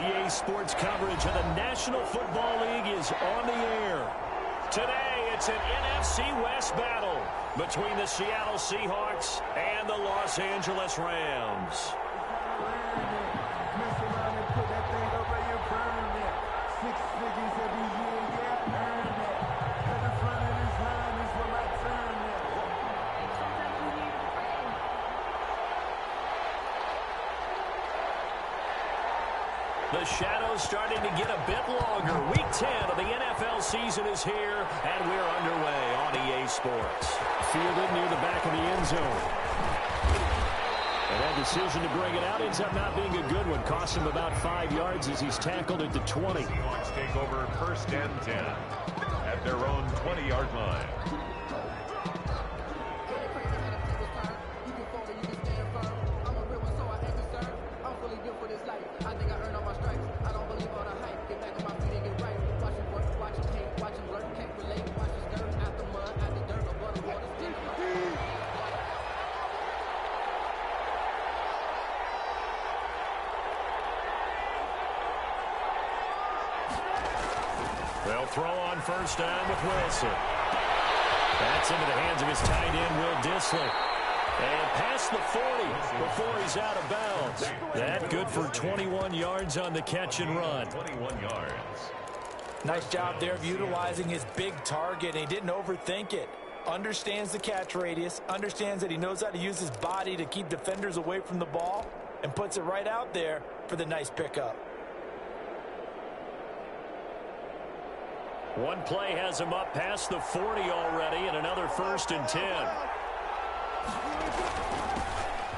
EA Sports coverage of the National Football League is on the air. Today, it's an NFC West battle between the Seattle Seahawks and the Los Angeles Rams. The shadow's starting to get a bit longer. Week 10 of the NFL season is here, and we're underway on EA Sports. Fielded near the back of the end zone. And that decision to bring it out ends up not being a good one. Cost him about 5 yards as he's tackled at the 20. Seahawks take over first and 10 at their own 20-yard line. They'll throw on first down with Wilson. That's into the hands of his tight end, Will Dissly. And past the 40 before he's out of bounds. That good for 21 yards on the catch and run. 21 yards. Nice job there of utilizing his big target. He didn't overthink it. Understands the catch radius. Understands that he knows how to use his body to keep defenders away from the ball. And puts it right out there for the nice pickup. One play has him up past the 40 already, and another first and 10.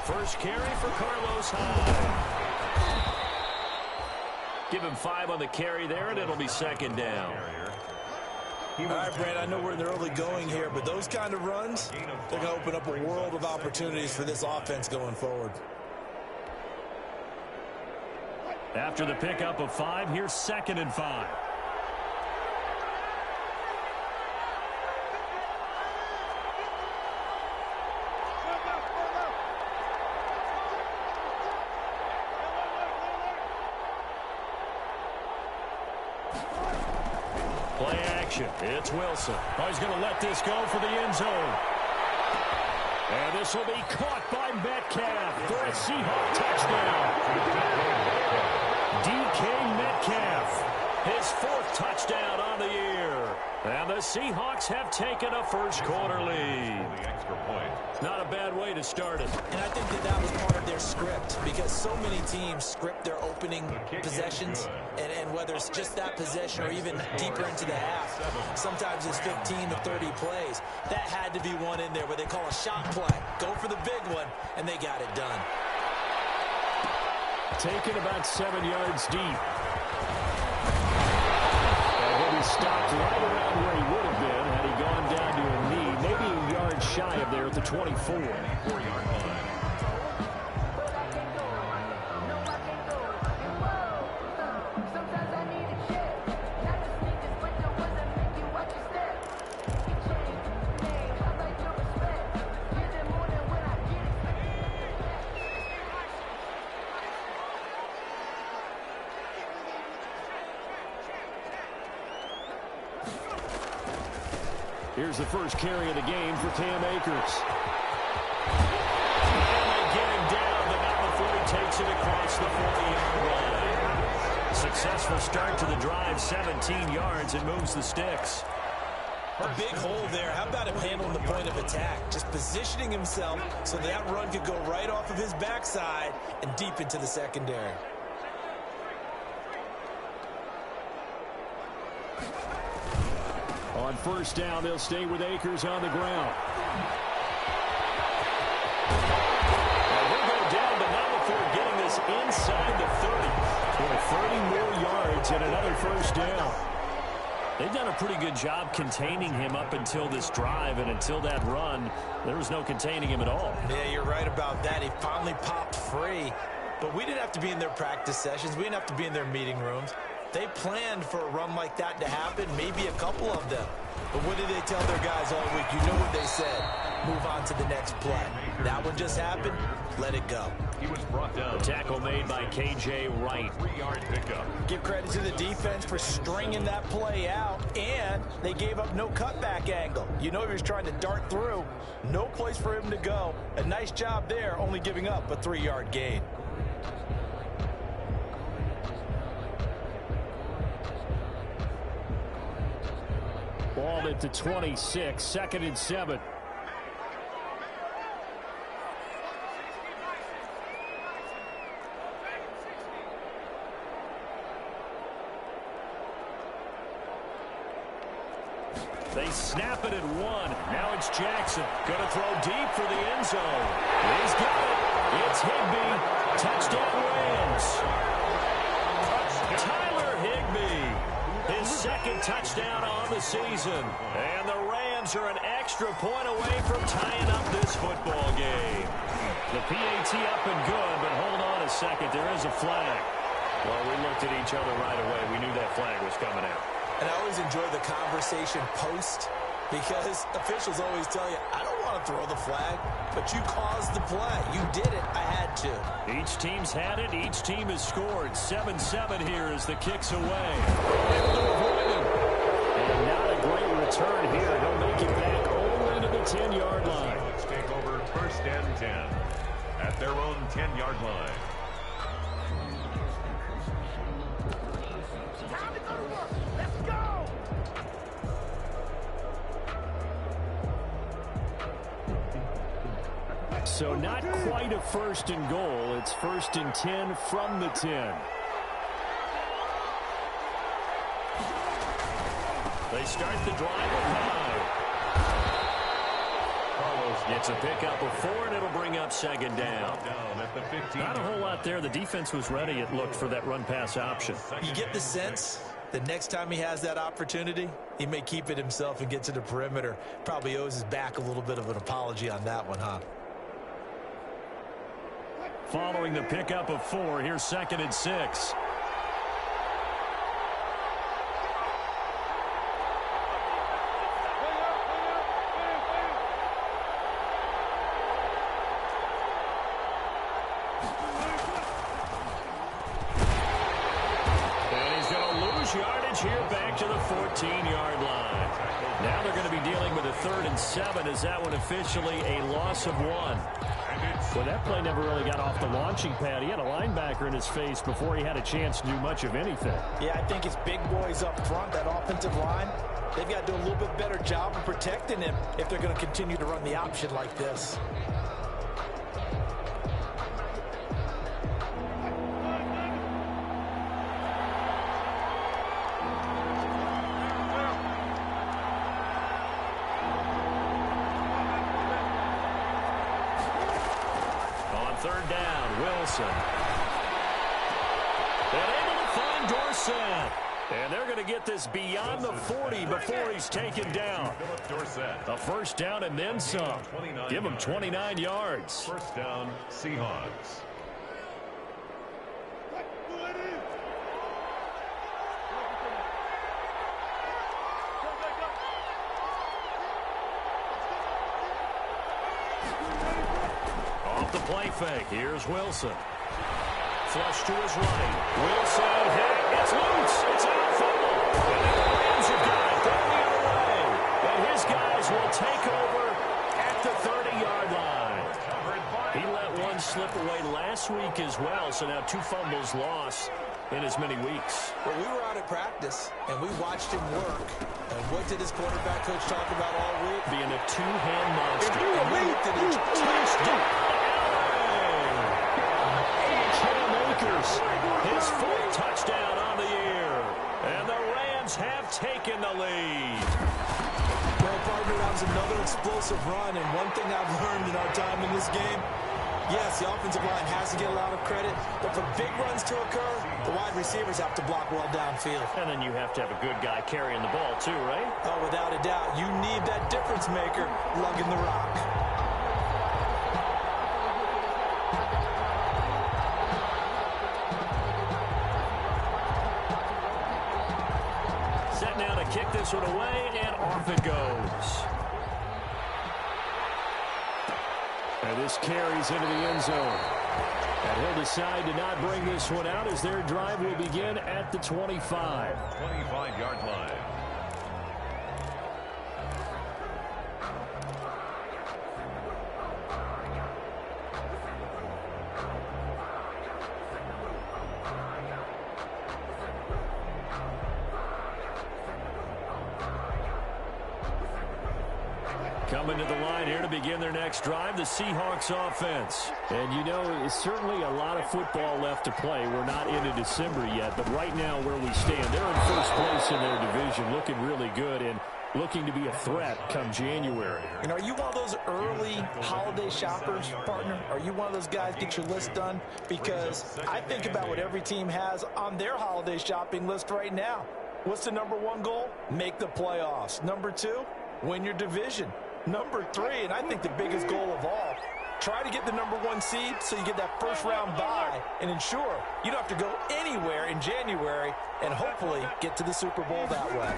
First carry for Carlos Hyde. Give him 5 on the carry there, and it'll be second down. All right, Brad, I know we're in the early going here, but those kind of runs, they're going to open up a world of opportunities for this offense going forward. After the pickup of 5, here's second and 5. Play action. It's Wilson. Oh, he's going to let this go for the end zone. And this will be caught by Metcalf for a Seahawk touchdown. DK Metcalf, his 4th touchdown on the year. And the Seahawks have taken a first-quarter lead. Not a bad way to start it. And I think that was part of their script, because so many teams script their opening possessions, and whether it's just that possession or even deeper into the half, sometimes it's 15 to 30 plays. That had to be one in there where they call a shot play. Go for the big one, and they got it done. Taken about 7 yards deep. He stopped right around where he would have been had he gone down to a knee, maybe a yard shy of there at the 24. 4-yard line. Here's the first carry of the game for Cam Akers. And they get him down, but not before he takes it across the 40-yard line. Successful start to the drive, 17 yards, and moves the sticks. A big hole there. How about him handling the point of attack? Just positioning himself so that run could go right off of his backside and deep into the secondary. On first down, they'll stay with Akers on the ground. And he'll go down, but not before getting this inside the 30. For 30 more yards and another first down. They've done a pretty good job containing him up until this drive, and until that run, there was no containing him at all. Yeah, you're right about that. He finally popped free, but we didn't have to be in their practice sessions. We didn't have to be in their meeting rooms. They planned for a run like that to happen, maybe a couple of them. But what did they tell their guys all week? You know what they said. move on to the next play. That one just happened. Let it go. He was brought down. A tackle made by K.J. Wright. 3-yard pickup. Give credit to the defense for stringing that play out, and they gave up no cutback angle. You know he was trying to dart through. No place for him to go. A nice job there, only giving up a 3-yard gain. Ball at the 26, 2nd and 7. They snap it at 1. Now it's Jackson. Going to throw deep for the end zone. He's got it. It's Higbee. Touchdown Rams. Tyler Higbee. His 2nd touchdown on the season. And the Rams are an extra point away from tying up this football game. The PAT up and good, but hold on a second. There is a flag. Well, we looked at each other right away. We knew that flag was coming out. And I always enjoy the conversation post because officials always tell you, I don't want to throw the flag, but you caused the play. You did it. I had to. Each team's had it. Each team has scored. 7-7 here as the kick's away. Able to avoid him. And not a great return here. He'll make it back only to the 10-yard line. Let's take over 1st and 10 at their own 10-yard line. So not quite a 1st and goal. It's 1st and 10 from the 10. They start the drive with 5. It's a pickup of 4, and it'll bring up 2nd down. Not a whole lot there. The defense was ready, it looked, for that run-pass option. You get the sense that next time he has that opportunity, he may keep it himself and get to the perimeter. Probably owes his back a little bit of an apology on that one, huh? Following the pickup of 4, here's 2nd and 6. And he's going to lose yardage here back to the 14-yard line. Now they're going to be dealing with a 3rd and 7. Is that one officially a loss of 1? Well, that play never really got off the launching pad. He had a linebacker in his face before he had a chance to do much of anything. Yeah, I think it's big boys up front, that offensive line. They've got to do a little bit better job of protecting him if they're going to continue to run the option like this. Third down, Wilson. And able to find Dorsett. And they're going to get this beyond the 40 before he's taken down. A 1st down and then some. Give him 29 yards. 1st down, Seahawks. The play fake. Here's Wilson. Flush to his right. Wilson hit. It's loose. It's out fumble. And the Rams have got it. They'll lead away. And his guys will take over at the 30-yard line. He let one slip away last week as well. So now 2 fumbles lost in as many weeks. Well, we were out at practice, and we watched him work. And what did his quarterback coach talk about all week? Being a 2-hand monster. If you were me, then he touched his 4th touchdown on the year. And the Rams have taken the lead. Well, partner, that was another explosive run. And one thing I've learned in our time in this game, yes, the offensive line has to get a lot of credit. But for big runs to occur, the wide receivers have to block well downfield. And then you have to have a good guy carrying the ball too, right? Oh, without a doubt. You need that difference maker lugging the rock. Kick this one away, and off it goes. this carries into the end zone. And he'll decide to not bring this one out as their drive will begin at the 25. 25-yard line. Coming to the line here to begin their next drive, the Seahawks offense. And you know, it's certainly a lot of football left to play. We're not into December yet, but right now where we stand, they're in first place in their division, looking really good and looking to be a threat come January. And are you one of those early holiday shoppers, partner? Are you one of those guys get your list done? Because I think about what every team has on their holiday shopping list right now. What's the #1 goal? Make the playoffs. #2, win your division. #3, and I think the biggest goal of all, try to get the #1 seed so you get that first-round bye and ensure you don't have to go anywhere in January and hopefully get to the Super Bowl that way.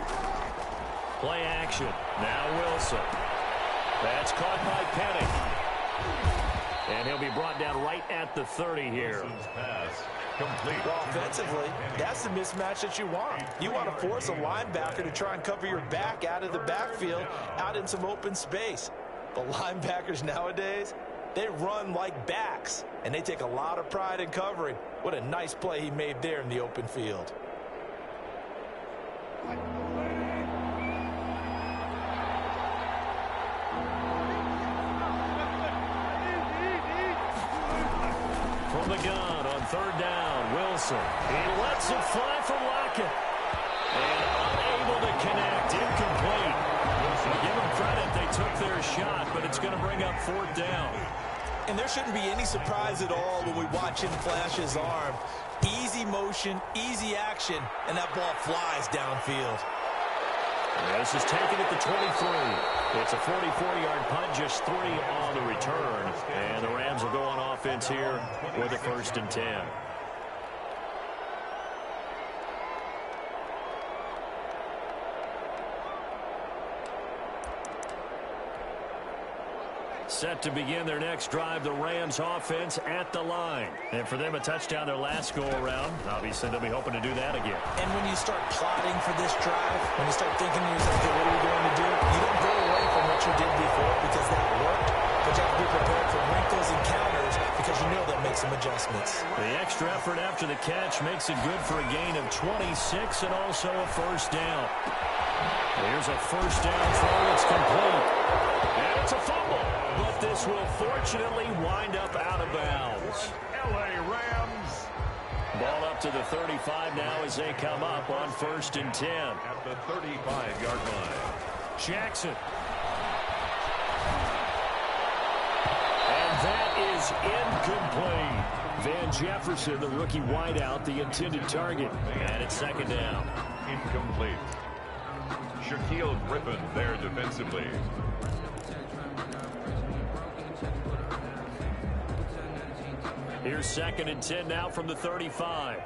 Play action. Now Wilson. That's caught by Penny. And he'll be brought down right at the 30 here. Pass complete. Well, offensively, that's the mismatch that you want. You want to force a linebacker to try and cover your back out of the backfield, out in some open space. But linebackers nowadays, they run like backs, and they take a lot of pride in covering. What a nice play he made there in the open field. From the gun on 3rd down, Wilson. He lets it fly for Lockett. And unable to connect, incomplete. Give them credit, they took their shot, but it's going to bring up 4th down. And there shouldn't be any surprise at all when we watch him flash his arm. Easy motion, easy action, and that ball flies downfield. This is taken at the 23. It's a 44-yard punt, just 3 on the return. And the Rams will go on offense here with a 1st and 10. Set to begin their next drive, the Rams offense at the line. And for them, a touchdown their last go-around. Obviously, they'll be hoping to do that again. And when you start plotting for this drive, when you start thinking to yourself, okay, what are we going to do? You don't go away from what you did before because that worked. But you have to be prepared for wrinkles and counters because you know they'll make some adjustments. The extra effort after the catch makes it good for a gain of 26 and also a 1st down. Here's a 1st down throw. It's complete. And it's a fumble. But this will fortunately wind up out of bounds. LA Rams. Ball up to the 35 now as they come up on 1st and 10. At the 35-yard line. Jackson. And that is incomplete. Van Jefferson, the rookie wideout, the intended target. And it's 2nd down. Incomplete. Shaquille Griffin there defensively. Here's 2nd and 10 now from the 35.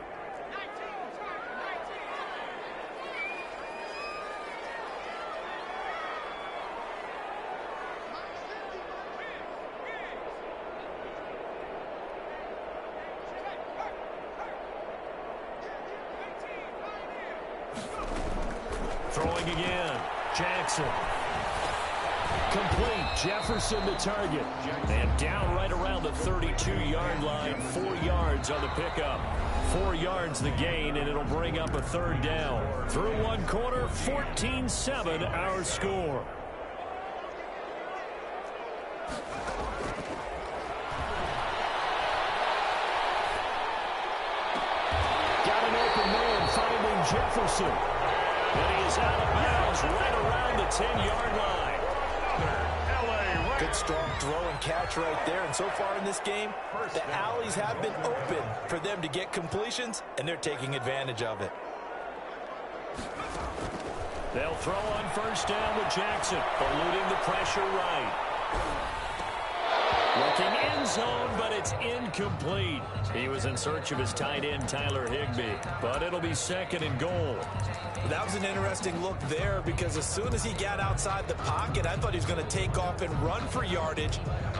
Throwing again. Jackson. Complete. Jefferson the target. And down right around the 32-yard line. 4 yards on the pickup. 4 yards the gain, and it'll bring up a 3rd down. Through 1 quarter, 14-7 our score. Got an open man finding Jefferson. And he is out of bounds right around the 10-yard line. Good strong throw and catch right there. And so far in this game, the alleys have been open for them to get completions, and they're taking advantage of it. They'll throw on 1st down with Jackson, eluding the pressure right. Looking end zone, but it It's incomplete. He was in search of his tight end, Tyler Higbee, but it'll be 2nd and goal. That was an interesting look there because as soon as he got outside the pocket, I thought he was going to take off and run for yardage.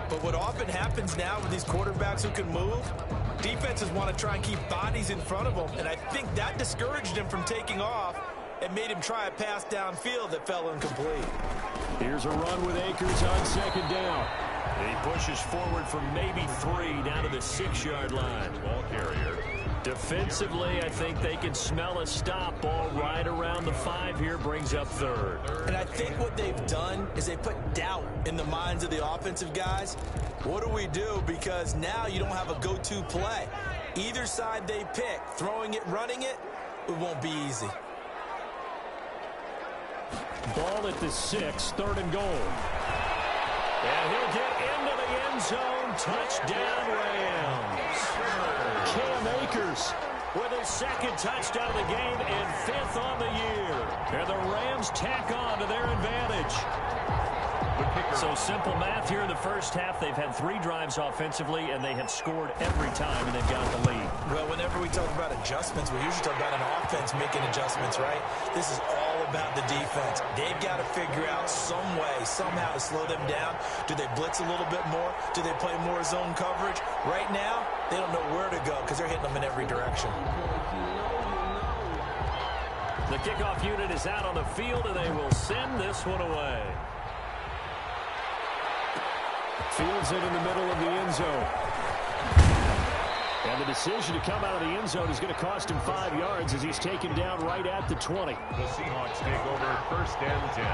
But what often happens now with these quarterbacks who can move, defenses want to try and keep bodies in front of them, and I think that discouraged him from taking off and made him try a pass downfield that fell incomplete. Here's a run with Akers on 2nd down. He pushes forward from maybe 3 down to the 6-yard line. Ball carrier. Defensively, I think they can smell a stop. Ball right around the 5 here, brings up 3rd. And I think what they've done is they put doubt in the minds of the offensive guys. What do we do? Because now you don't have a go-to play. Either side they pick, throwing it, running it, it won't be easy. Ball at the 6, 3rd and goal. And he'll get into the end zone. Touchdown, Rams. Cam Akers with his 2nd touchdown of the game and 5th on the year. And the Rams tack on to their advantage. So simple math here in the first half. They've had 3 drives offensively, and they have scored every time, and they've got the lead. Well, whenever we talk about adjustments, we usually talk about an offense making adjustments, right? This is all about the defense. They've got to figure out some way, somehow to slow them down. Do they blitz a little bit more? Do they play more zone coverage? Right now, they don't know where to go because they're hitting them in every direction. The kickoff unit is out on the field, and they will send this one away. Fields it in the middle of the end zone. And the decision to come out of the end zone is going to cost him 5 yards as he's taken down right at the 20. The Seahawks take over 1st and 10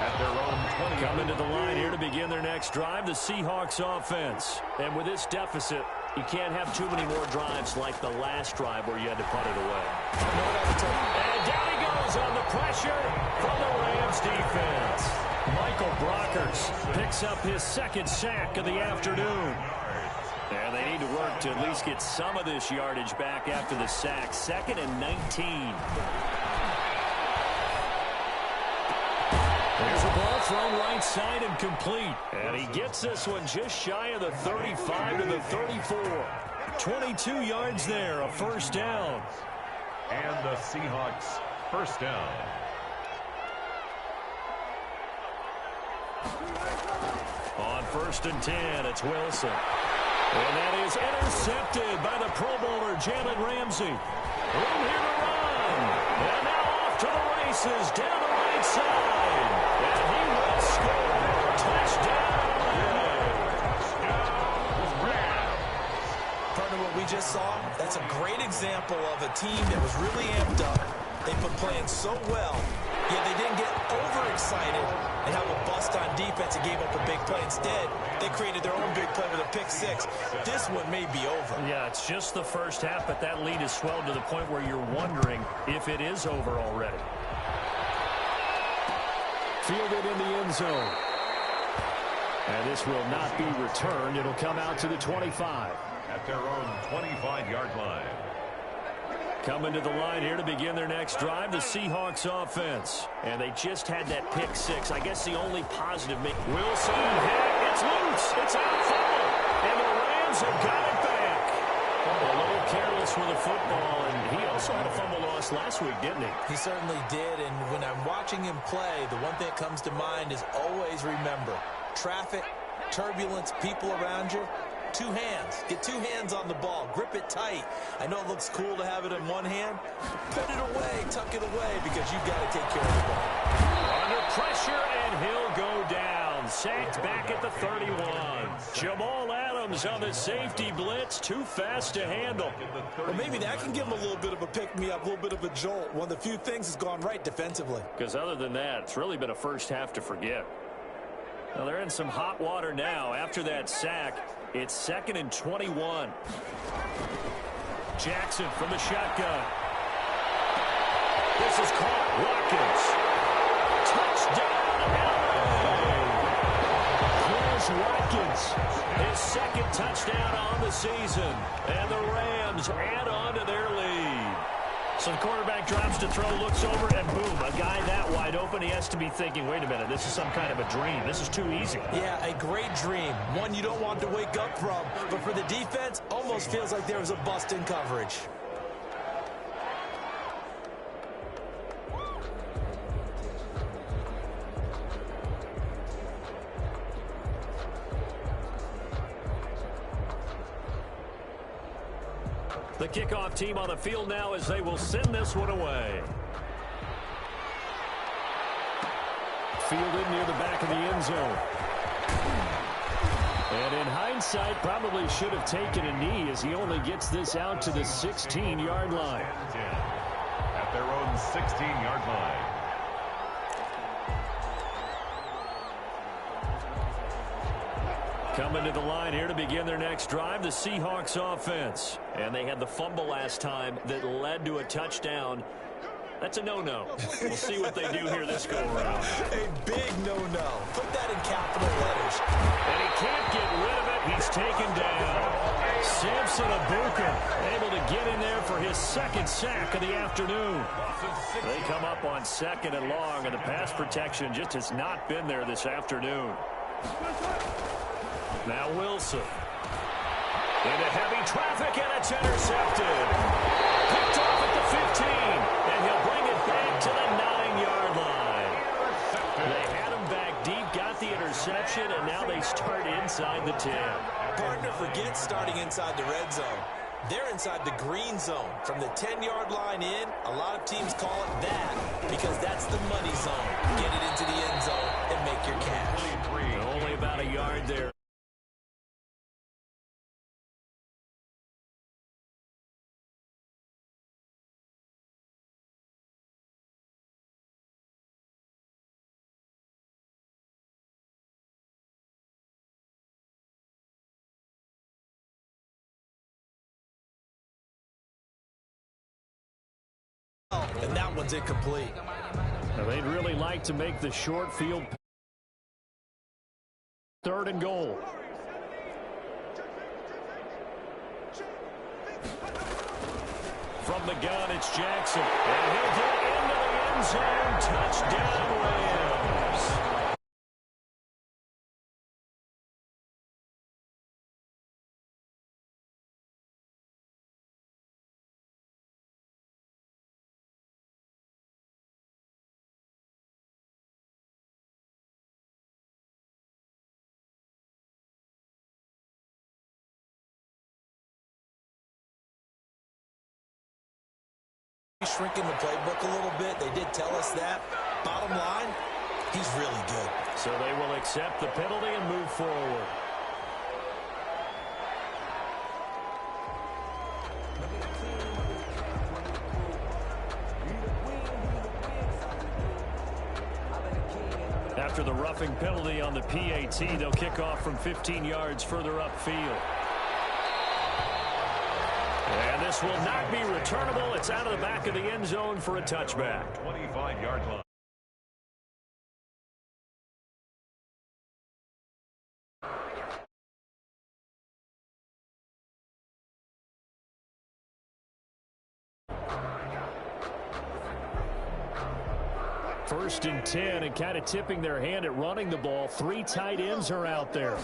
at their own 20. Coming to the line here to begin their next drive, the Seahawks offense. And with this deficit, you can't have too many more drives like the last drive where you had to punt it away. And down he goes on the pressure from the Rams defense. Michael Brockers picks up his 2nd sack of the afternoon. And they need to work to at least get some of this yardage back after the sack. 2nd and 19. There's a ball thrown right side and complete. And he gets this one just shy of the 35 to the 34. 22 yards there, a 1st down. And the Seahawks 1st down. On 1st and 10, it's Wilson. And that is intercepted by the Pro Bowler, Jalen Ramsey. Room here to run. And now off to the races, down the right side. And he will score. Touchdown. Partner, what we just saw, that's a great example of a team that was really amped up. They've been playing so well, yet they didn't get overexcited and have a bust on defense and gave up a big play. Instead, they created their own big play with a pick 6. This one may be over. Yeah, it's just the first half, but that lead has swelled to the point where you're wondering if it is over already. Fielded in the end zone. And this will not be returned. It'll come out to the 25. At their own 25-yard line. Coming to the line here to begin their next drive, the Seahawks offense. And they just had that pick 6. I guess the only positive make Wilson hit. It's loose. It's out foul. And the Rams have got it back. A little careless with the football, and he also had a fumble loss last week, didn't he? He certainly did, and when I'm watching him play, the one thing that comes to mind is always remember, traffic, turbulence, people around you, 2 hands. Get 2 hands on the ball. Grip it tight. I know it looks cool to have it in one hand. Put it away. Tuck it away because you've got to take care of the ball. Under pressure, and he'll go down. Sacked back at the 31. Jamal Adams on the safety blitz. Too fast to handle. Well, maybe that can give him a little bit of a pick-me-up, a little bit of a jolt. One of the few things that's gone right defensively. Because other than that, it's really been a first half to forget. Well, they're in some hot water now after that sack. It's 2nd and 21. Jackson from the shotgun. This is caught. Watkins. Touchdown, LA. Chris Watkins. His 2nd touchdown on the season. And the Rams add on to their lead. So the quarterback drops to throw, looks over, and boom, a guy that wide open. He has to be thinking, wait a minute, this is some kind of a dream. This is too easy. Yeah, a great dream. One you don't want to wake up from. But for the defense, almost feels like there was a bust in coverage. The kickoff team on the field now as they will send this one away. Fielded near the back of the end zone. And in hindsight, probably should have taken a knee as he only gets this out to the 16-yard line. At their own 16-yard line. Coming to the line here to begin their next drive, the Seahawks offense. And they had the fumble last time that led to a touchdown. That's a no-no. We'll see what they do here this go-around. A big no-no. Put that in capital letters. And he can't get rid of it. He's taken down. Samson Abuka able to get in there for his second sack of the afternoon. They come up on 2nd and long, and the pass protection just has not been there this afternoon. Now Wilson. Into heavy traffic, and it's intercepted. Picked off at the 15, and he'll bring it back to the 9-yard line. They had him back deep, got the interception, and now they start inside the 10. Partner, forget starting inside the red zone. They're inside the green zone. From the 10-yard line in, a lot of teams call it that because that's the money zone. Get it into the end zone and make your cash. Only about a yard there. And that one's incomplete. Now they'd really like to make the short field 3rd and goal. From the gun, it's Jackson. And he'll get into the end zone. Touchdown, Rams. Shrinking the playbook a little bit. They did tell us that. Bottom line, he's really good. So they will accept the penalty and move forward. After the roughing penalty on the PAT, they'll kick off from 15 yards further upfield. And this will not be returnable. It's out of the back of the end zone for a touchback. 25-yard line. First and 10, and kind of tipping their hand at running the ball. 3 tight ends are out there.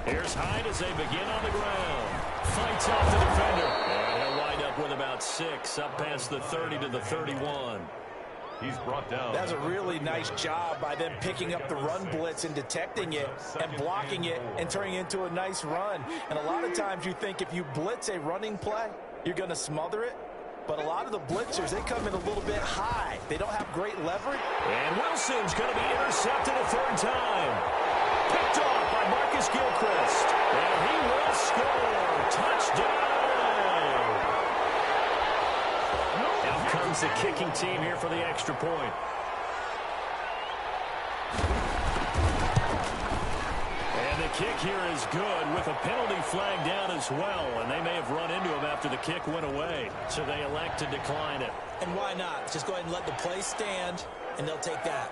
Here's Hyde as they begin on the ground. Fights off the defender. And he'll wind up with about 6, up past the 30 to the 31. He's brought down. That's a really nice job by them picking up the run blitz and detecting it and blocking it and turning it into a nice run. And a lot of times you think if you blitz a running play, you're going to smother it. But a lot of the blitzers, they come in a little bit high. They don't have great leverage. And Wilson's going to be intercepted a 3rd time. Picked off by Marcus Gilchrist. And he will score. Touchdown. Out comes the kicking team here for the extra point. And the kick here is good with a penalty flag down as well. And they may have run into him after the kick went away. So they elect to decline it. And why not? Just go ahead and let the play stand, and they'll take that.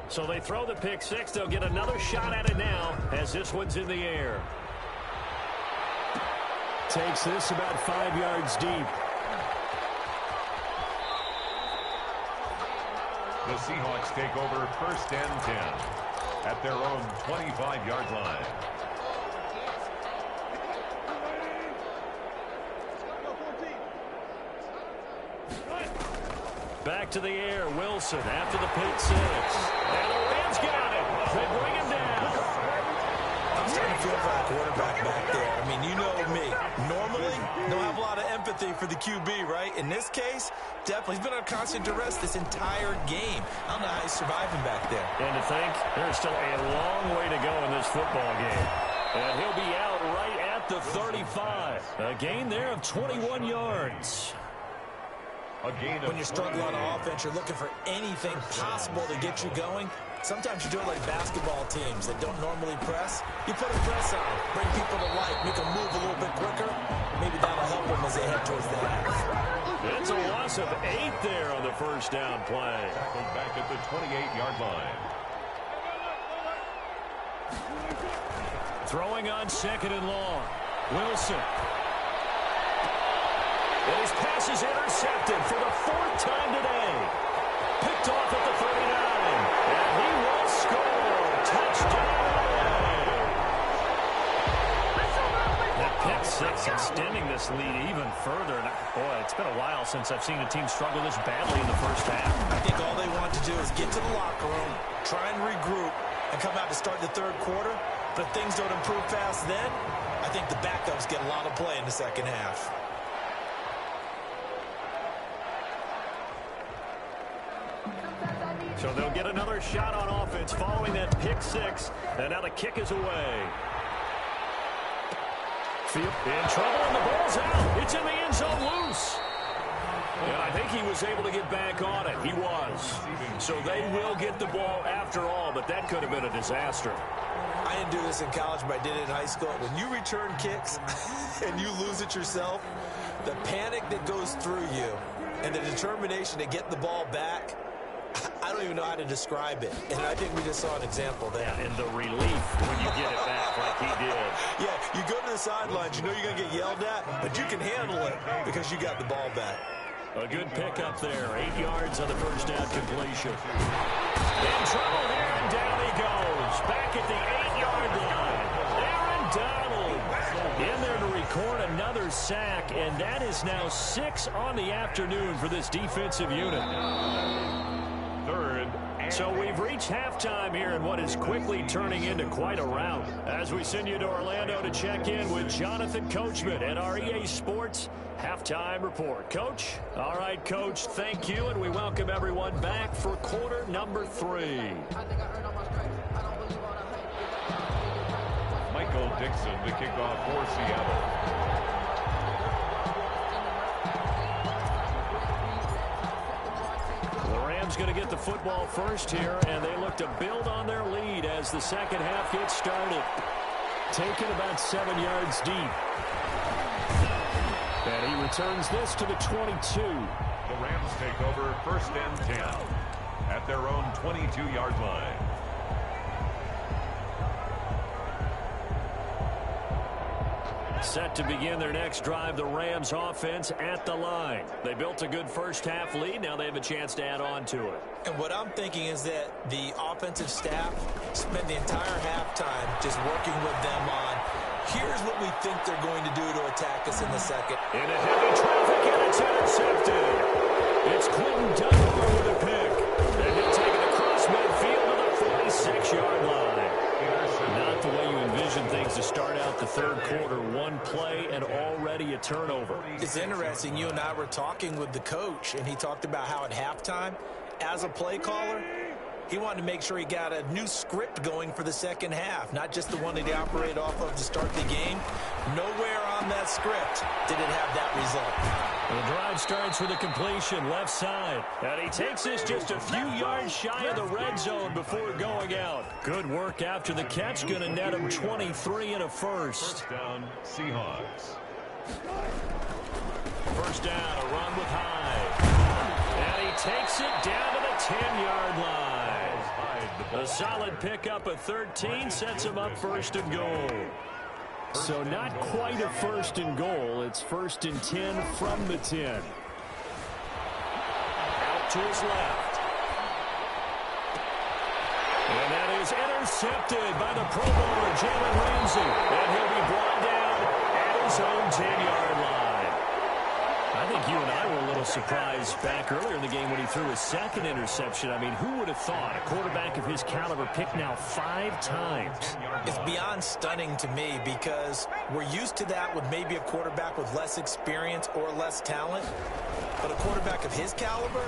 So they throw the pick 6. They'll get another shot at it now as this one's in the air. Takes this about 5 yards deep. The Seahawks take over 1st and 10 at their own 25-yard line. Back to the air, Wilson after the pick six. And the Rams got it. They bring him down. I'm starting to feel for the quarterback back there. I mean, you know me. Normally, don't have a lot of empathy for the QB, right? In this case, definitely. He's been on constant duress this entire game. I don't know how he's surviving back there. And to think, there's still a long way to go in this football game. And he'll be out right at the 35. A gain there of 21 yards. When you're struggling on offense, you're looking for anything possible to get you going. Sometimes you do it like basketball teams that don't normally press. You put a press on, bring people to life, make them move a little bit quicker. Maybe that'll help them as they head towards the half. It's a loss of 8 there on the first down play. Back at the 28-yard line. Throwing on 2nd and long. Wilson. And his pass is intercepted for the 4th time today. Picked off at the 39. And he will score. Touchdown. That pick six extending this lead even further. And boy, it's been a while since I've seen a team struggle this badly in the first half. I think all they want to do is get to the locker room, try and regroup, and come out to start the 3rd quarter. But things don't improve fast then. I think the backups get a lot of play in the 2nd half. So they'll get another shot on offense following that pick six. And now the kick is away. Field in trouble, and the ball's out. It's in the end zone loose. And I think he was able to get back on it. He was. So they will get the ball after all, but that could have been a disaster. I didn't do this in college, but I did it in high school. When you return kicks and you lose it yourself, the panic that goes through you and the determination to get the ball back, I don't even know how to describe it. And I think we just saw an example there. Yeah, and the relief when you get it back like he did. Yeah, you go to the sidelines, you know you're going to get yelled at, but you can handle it because you got the ball back. A good pickup there. 8 yards on the first down completion. In trouble here, and down he goes. Back at the 8-yard line. Aaron Donald in there to record another sack, and that is now 6 on the afternoon for this defensive unit. 3rd. So we've reached halftime here in what is quickly turning into quite a rout. As we send you to Orlando to check in with Jonathan Coachman at our EA Sports Halftime Report. Coach? All right, Coach, thank you, and we welcome everyone back for quarter number 3. Michael Dixon, the kickoff for Seattle. Going to get the football first here, and they look to build on their lead as the second half gets started. Taken about 7 yards deep. And he returns this to the 22. The Rams take over 1st and 10 at their own 22-yard line. Set to begin their next drive, the Rams offense at the line. They built a good first half lead. Now they have a chance to add on to it. And what I'm thinking is that the offensive staff spent the entire halftime just working with them on, here's what we think they're going to do to attack us in the second. In a heavy traffic, and it's intercepted. It's Quentin Dunbar with a pick. And he'll take it across midfield to the 46-yard line. Not the way you envision things to start out the 3rd quarter. One play and already a turnover. It's interesting. You and I were talking with the coach, and he talked about how at halftime, as a play caller, he wanted to make sure he got a new script going for the second half, not just the one that he operated off of to start the game. Nowhere on that script did it have that result. The drive starts with a completion left side. And he takes this just a few yards shy of the red zone before going out. Good work after the catch. Going to net him 23 and a first. Down, Seahawks. First down, a run with Hyde. And he takes it down to the 10-yard line. A solid pickup of 13 sets him up 1st and goal. So not quite a 1st and goal. It's 1st and 10 from the 10. Out to his left. And that is intercepted by the Pro Bowler, Jalen Ramsey. And he'll be brought down at his own 10-yard line. I think you and I were a little surprised back earlier in the game when he threw his second interception. I mean, who would have thought a quarterback of his caliber picked now 5 times? It's beyond stunning to me because we're used to that with maybe a quarterback with less experience or less talent. But a quarterback of his caliber,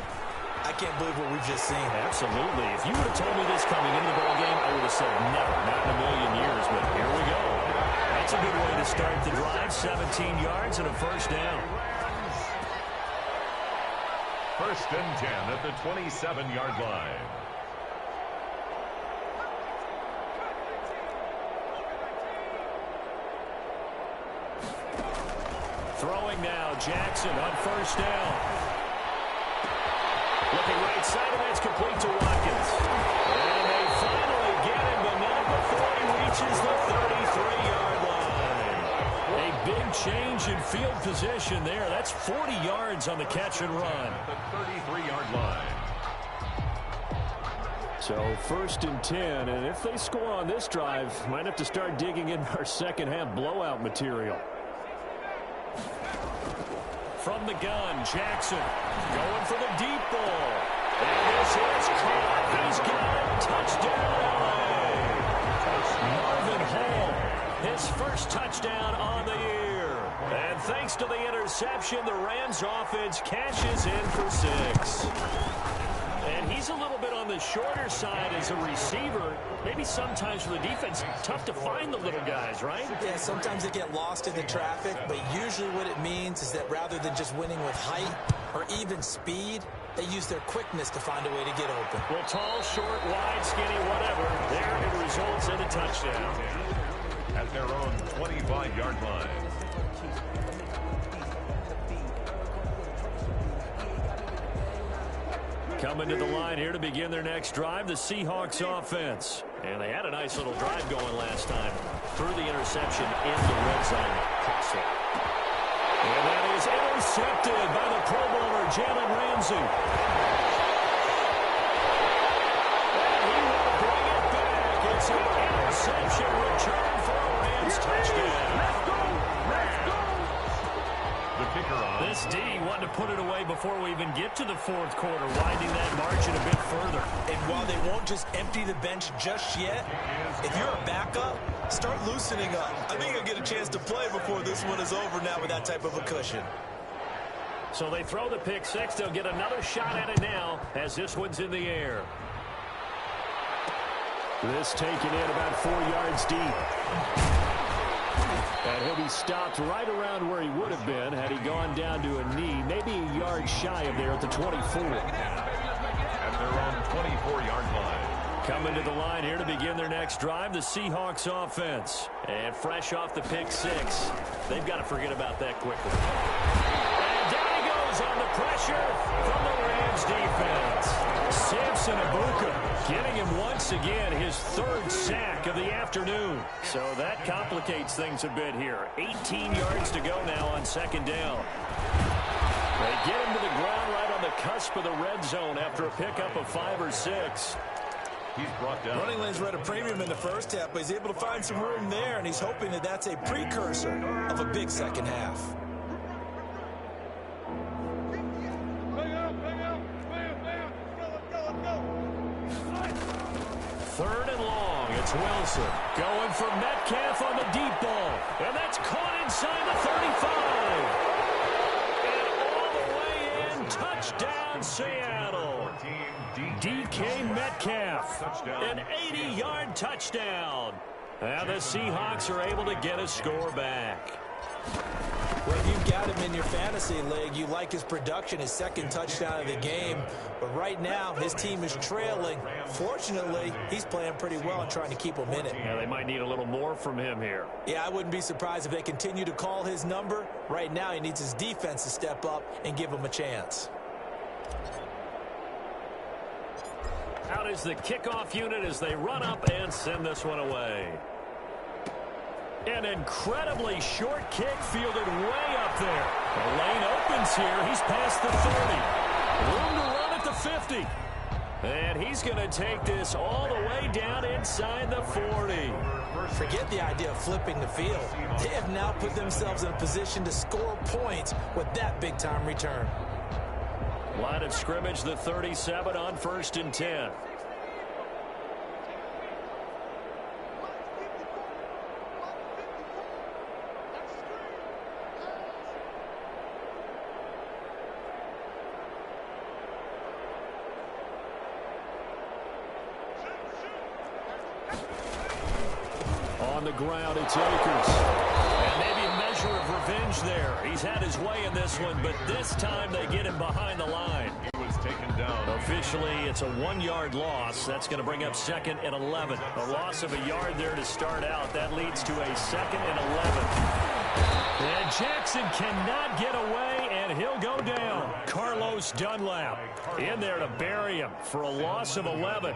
I can't believe what we've just seen. Absolutely. If you would have told me this coming into the ballgame, I would have said never, not in a million years. But here we go. That's a good way to start the drive. 17 yards and a first down. First and 10 at the 27-yard line. Throwing now, Jackson on first down. Looking right side, and that's complete to Watkins. And they finally get him, but not before he reaches the 33-yard line. A big change in field position there. That's 40 yards on the catch and run. The 33-yard line. So first and 10, and if they score on this drive, might have to start digging in our second half blowout material. From the gun, Jackson going for the deep ball. And this is caught. He's got it. Touchdown, LA. Marvin Hall, his first touchdown on the year. And thanks to the interception, the Rams offense cashes in for 6. And he's a little bit on the shorter side as a receiver. Maybe sometimes for the defense, tough to find the little guys, right? Yeah, sometimes they get lost in the traffic, but usually what it means is that rather than just winning with height or even speed, they use their quickness to find a way to get open. Well, tall, short, wide, skinny, whatever, there it results in a touchdown. At their own 25-yard line. Coming to the line here to begin their next drive, the Seahawks offense. And they had a nice little drive going last time. Through the interception in the red zone. Costly. And that is intercepted by the Pro Bowler, Jalen Ramsey. And he will bring it back. It's an interception return for a Rams touchdown. Let's go! Let's go! The kicker on. This D wanted to put it away before we even get to the fourth quarter, widening that margin a bit further. And while they won't just empty the bench just yet, if you're a backup, start loosening up. I think you'll get a chance to play before this one is over now with that type of a cushion. So they throw the pick 6. They'll get another shot at it now as this one's in the air. This taken in about 4 yards deep. And he'll be stopped right around where he would have been had he gone down to a knee, maybe a yard shy of there at the 24. At their own 24-yard line. Coming to the line here to begin their next drive, the Seahawks offense. And fresh off the pick 6, they've got to forget about that quickly. And down he goes on the pressure from the Rams defense. Samson Abuka getting him once again his 3rd sack of the afternoon. So that complicates things a bit here. 18 yards to go now on second down. They get him to the ground right on the cusp of the red zone after a pickup of 5 or 6. He's brought down. Running lanes were at a premium in the first half, but he's able to find some room there, and he's hoping that that's a precursor of a big second half. Third and long. It's Wilson going for Metcalf on the deep ball. And that's caught inside the 35. And all the way in. Touchdown, Seattle. DK Metcalf. An 80-yard touchdown. And the Seahawks are able to get a score back. Well, if you've got him in your fantasy league, you like his production, his 2nd touchdown of the game. But right now, his team is trailing. Fortunately, he's playing pretty well and trying to keep him in it. Yeah, they might need a little more from him here. Yeah, I wouldn't be surprised if they continue to call his number. Right now, he needs his defense to step up and give him a chance. Out is the kickoff unit as they run up and send this one away. An incredibly short kick fielded way up there. The lane opens here. He's past the 30. Room to run at the 50. And he's going to take this all the way down inside the 40. Forget the idea of flipping the field. They have now put themselves in a position to score points with that big-time return. Line of scrimmage, the 37 on 1st and 10. On the ground, it's Akers. And maybe a measure of revenge there. He's had his way in this one, but this time they get him behind the line. He was taken down. Officially, it's a 1-yard loss. That's going to bring up 2nd and 11. A loss of a yard there to start out. That leads to a 2nd and 11. And Jackson cannot get away, and he'll go down. Carlos Dunlap in there to bury him for a loss of 11.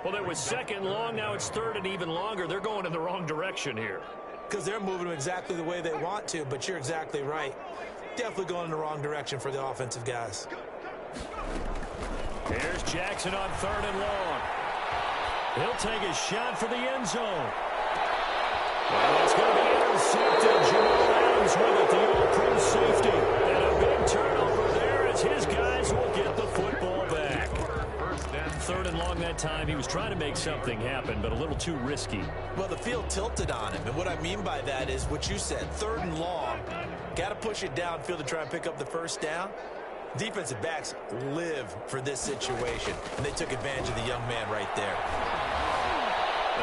Well, it was 2nd long. Now it's 3rd and even longer. They're going in the wrong direction here. Because they're moving exactly the way they want to, but you're exactly right. Definitely going in the wrong direction for the offensive guys. Here's Jackson on 3rd and long. He'll take a shot for the end zone. Well, it's going to be intercepted. Jamal Adams with it, the all-pro safety. And a big turnover there as his guys will get the football back. 3rd and long that time. He was trying to make something happen, but a little too risky. Well, the field tilted on him, and what I mean by that is what you said. 3rd and long, got to push it downfield to try and pick up the first down. Defensive backs live for this situation, and they took advantage of the young man right there.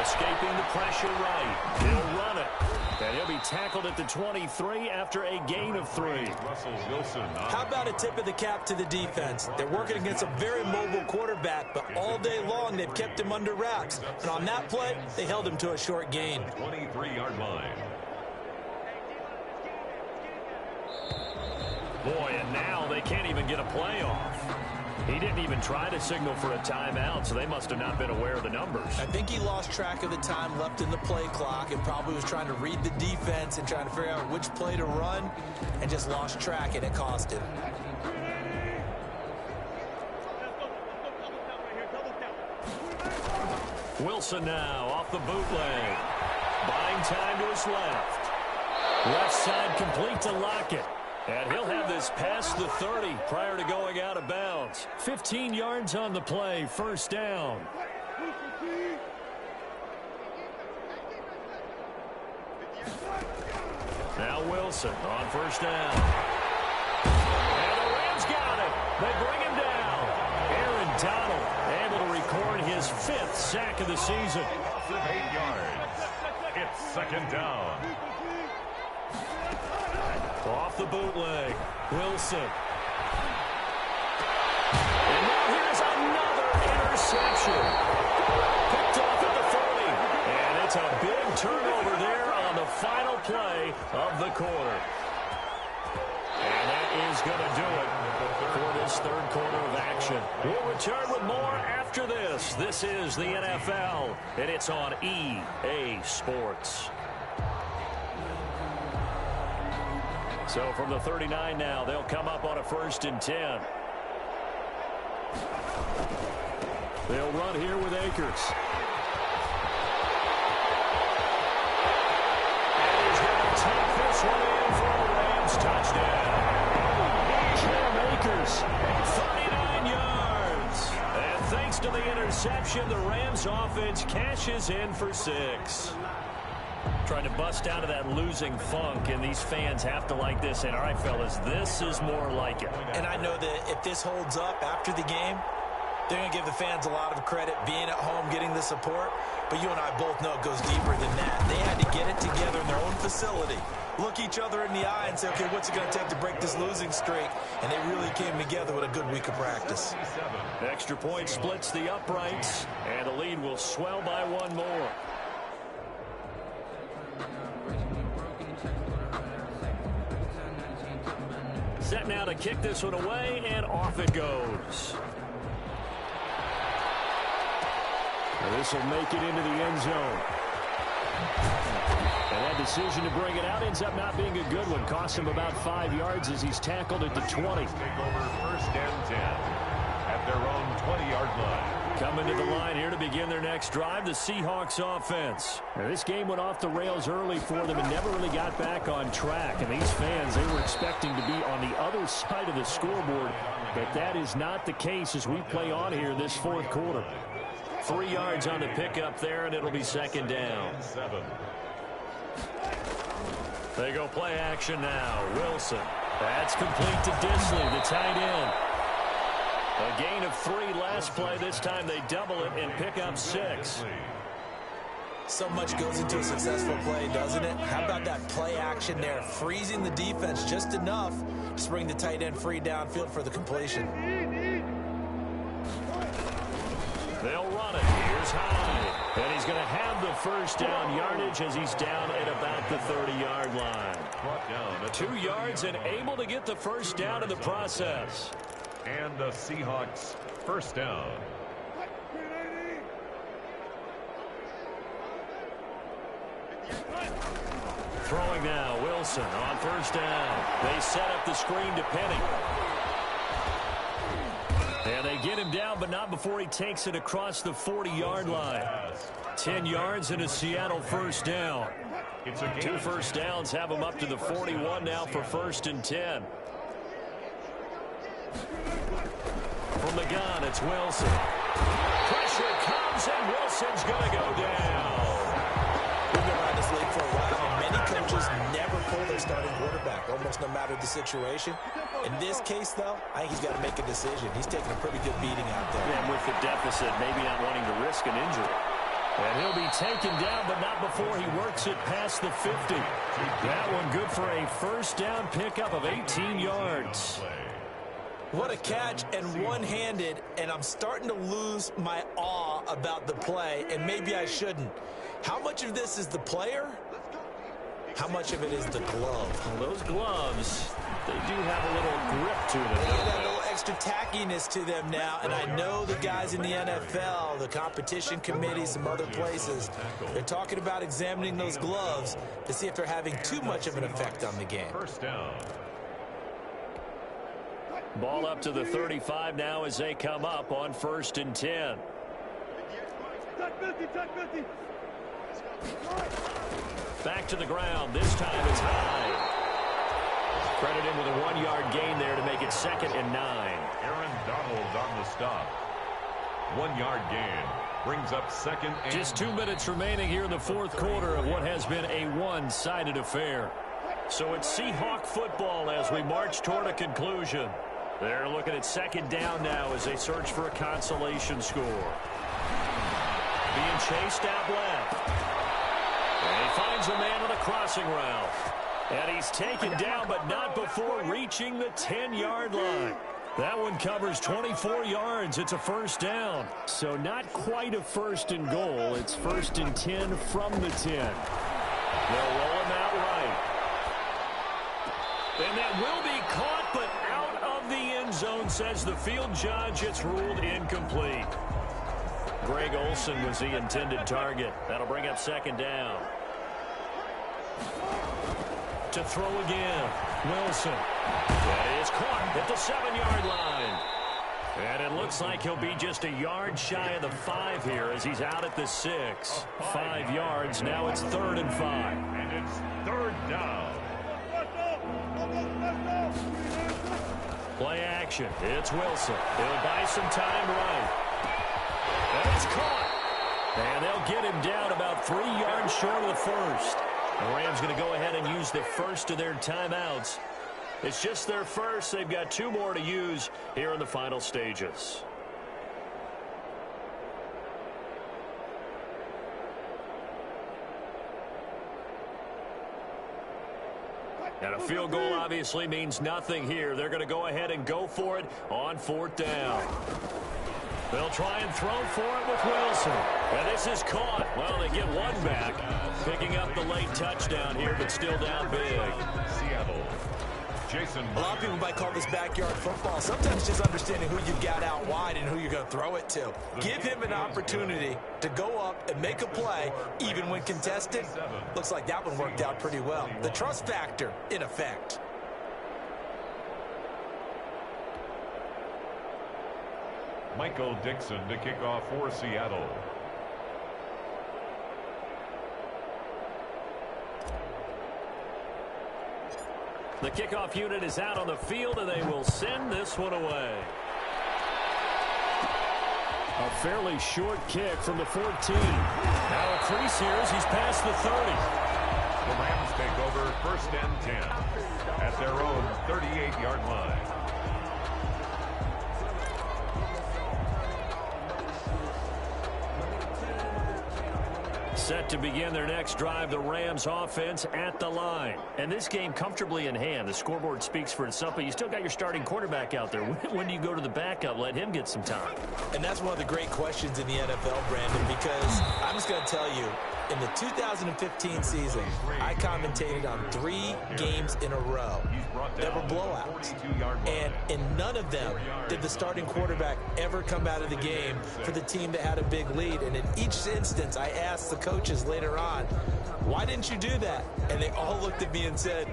Escaping the pressure right. He'll run it. And he'll be tackled at the 23 after a gain of 3. How about a tip of the cap to the defense? They're working against a very mobile quarterback, but all day long they've kept him under wraps. And on that play, they held him to a short gain. 23-yard line. Boy, and now they can't even get a play off. He didn't even try to signal for a timeout, so they must have not been aware of the numbers. I think he lost track of the time left in the play clock and probably was trying to read the defense and trying to figure out which play to run and just lost track, and it cost him. Wilson now off the bootleg. Buying time to his left. Left side complete to Lockett. And he'll have this past the 30 prior to going out of bounds. 15 yards on the play, 1st down. Now Wilson on 1st down. And the Rams got it. They bring him down. Aaron Donald able to record his 5th sack of the season. 8 yards. It's 2nd down. Off the bootleg, Wilson. And now here's another interception. Picked off at the 40. And it's a big turnover there on the final play of the quarter. And that is going to do it for this 3rd quarter of action. We'll return with more after this. This is the NFL, and it's on EA Sports. So from the 39 now, they'll come up on a 1st and 10. They'll run here with Akers. And he's going to take this one in for a Rams touchdown. Cam Akers, 39 yards. And thanks to the interception, the Rams offense cashes in for 6. Trying to bust out of that losing funk, and these fans have to like this. And all right, fellas, this is more like it. And I know that if this holds up after the game, they're going to give the fans a lot of credit being at home, getting the support. But you and I both know it goes deeper than that. They had to get it together in their own facility, look each other in the eye and say, okay, what's it going to take to break this losing streak? And they really came together with a good week of practice. Extra point splits the uprights, and the lead will swell by 1 more. Set now to kick this one away, and off it goes. This will make it into the end zone. And that decision to bring it out ends up not being a good one. Cost him about 5 yards as he's tackled at the 20. Take over 1st and 10 at their own 20-yard line. Coming to the line here to begin their next drive, the Seahawks offense. Now, this game went off the rails early for them and never really got back on track. And these fans, they were expecting to be on the other side of the scoreboard, but that is not the case as we play on here this fourth quarter. 3 yards on the pickup there, and it'll be second down. They go play action now. Wilson. That's complete to Disley, the tight end. A gain of 3 last play. This time they double it and pick up 6. So much goes into a successful play, doesn't it? How about that play action there? Freezing the defense just enough to bring the tight end free downfield for the completion. They'll run it. Here's Hyde. And he's going to have the first down yardage as he's down at about the 30-yard line. 2 yards and able to get the first down in the process. And the Seahawks first down. Throwing now, Wilson on first down. They set up the screen to Penny. And they get him down, but not before he takes it across the 40-yard line. 10 yards and a Seattle first down. 2 first downs have him up to the 41 now for 1st and 10. From the gun, it's Wilson. Pressure comes, and Wilson's going to go down. We've been around this league for a while, and many coaches never pull their starting quarterback, almost no matter the situation. In this case, though, I think he's got to make a decision. He's taking a pretty good beating out there. Yeah, and with the deficit, maybe not wanting to risk an injury. And he'll be taken down, but not before he works it past the 50. That one good for a first down pickup of 18 yards. What a catch, and one-handed, and I'm starting to lose my awe about the play, and maybe I shouldn't. How much of this is the player? How much of it is the glove? Well, those gloves, they do have a little grip to them. They got a little extra tackiness to them now, and I know the guys in the NFL, the competition committee, some other places, they're talking about examining those gloves to see if they're having too much of an effect on the game. First down. Ball up to the 35 now as they come up on 1st and 10. Back to the ground. This time it's Hyde. Credit him with a 1-yard gain there to make it 2nd and 9. Aaron Donald on the stop. 1-yard gain. Brings up 2nd and... Just 2 minutes remaining here in the fourth quarter of what has been a one-sided affair. So it's Seahawk football as we march toward a conclusion. They're looking at 2nd down now as they search for a consolation score. Being chased out left. And he finds a man on a crossing route. And he's taken down, but not before reaching the 10-yard line. That one covers 24 yards. It's a first down. So not quite a 1st and goal. It's 1st and 10 from the 10. They'll roll him out right. And that will be caught, but out of the end zone, says the field judge. It's ruled incomplete. Greg Olsen was the intended target. That'll bring up 2nd down. To throw again. Wilson. That is caught at the 7-yard line. And it looks like he'll be just a yard shy of the 5 here as he's out at the 6. 5 yards. Now it's 3rd and 5. And it's 3rd down. Play action. It's Wilson. He'll buy some time right. And it's caught. And they'll get him down about 3 yards short of the 1st. The Rams going to go ahead and use the first of their timeouts. It's just their first. They've got 2 more to use here in the final stages. And a field goal obviously means nothing here. They're going to go ahead and go for it on 4th down. They'll try and throw for it with Wilson. And this is caught. Well, they get one back, picking up the late touchdown here, but still down big. Seattle. Jason. A lot of people might call this backyard football. Sometimes just understanding who you've got out wide and who you're going to throw it to. Give him an opportunity to go up and make a play, even when contested. Looks like that one worked out pretty well. The trust factor, in effect. Michael Dixon to kick off for Seattle. The kickoff unit is out on the field, and they will send this one away. A fairly short kick from the 14. Now a crease here as he's past the 30. The Rams take over 1st and 10 at their own 38-yard line. Set to begin their next drive, the Rams offense at the line. And this game comfortably in hand. The scoreboard speaks for itself, but you still got your starting quarterback out there. When do you go to the backup? Let him get some time. And that's one of the great questions in the NFL, Brandon, because I'm just going to tell you, in the 2015 season, I commentated on 3 games in a row that were blowouts. And in none of them did the starting quarterback ever come out of the game for the team that had a big lead. And in each instance, I asked the coaches later on, why didn't you do that? And they all looked at me and said,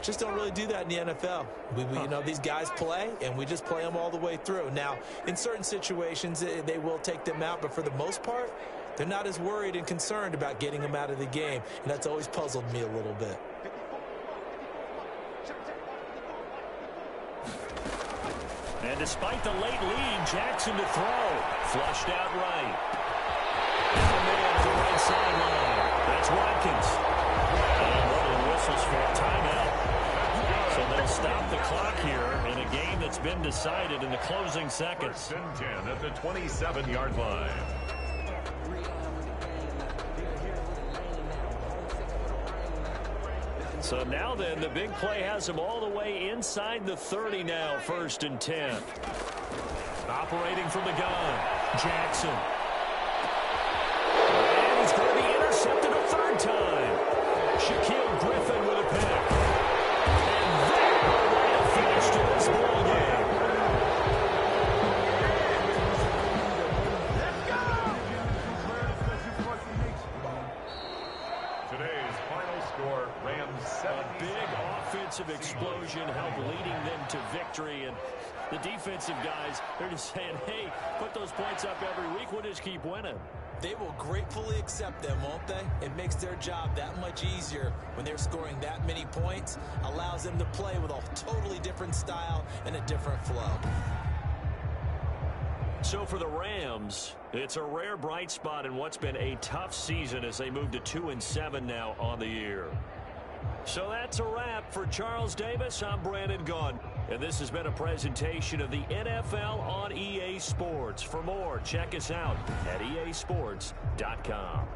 just don't really do that in the NFL. You know, these guys play, and we just play them all the way through. Now, in certain situations, they will take them out, but for the most part, they're not as worried and concerned about getting them out of the game, and that's always puzzled me a little bit. And despite the late lead, Jackson to throw. Flushed out right. And a man at the right sideline. That's Watkins. And one of the whistles for a timeout. So they'll stop the clock here in a game that's been decided in the closing seconds. 1st and 10 at the 27-yard line. So now then, the big play has him all the way inside the 30 now, 1st and 10. Operating from the gun, Jackson. And he's going to be intercepted a 3rd time. Shaquille Griffin with a pick. And that will bring a finish to this ball game. Today's final score, Rams 7. A big offensive explosion helped leading them to victory. And the defensive guys, they're just saying, hey, put those points up every week. We'll just keep winning. They will gratefully accept them, won't they? It makes their job that much easier when they're scoring that many points. Allows them to play with a totally different style and a different flow. So for the Rams, it's a rare bright spot in what's been a tough season as they move to 2-7 now on the year. So that's a wrap for Charles Davis. I'm Brandon Gunn, and this has been a presentation of the NFL on EA Sports. For more, check us out at easports.com.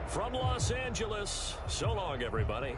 From Los Angeles, so long, everybody.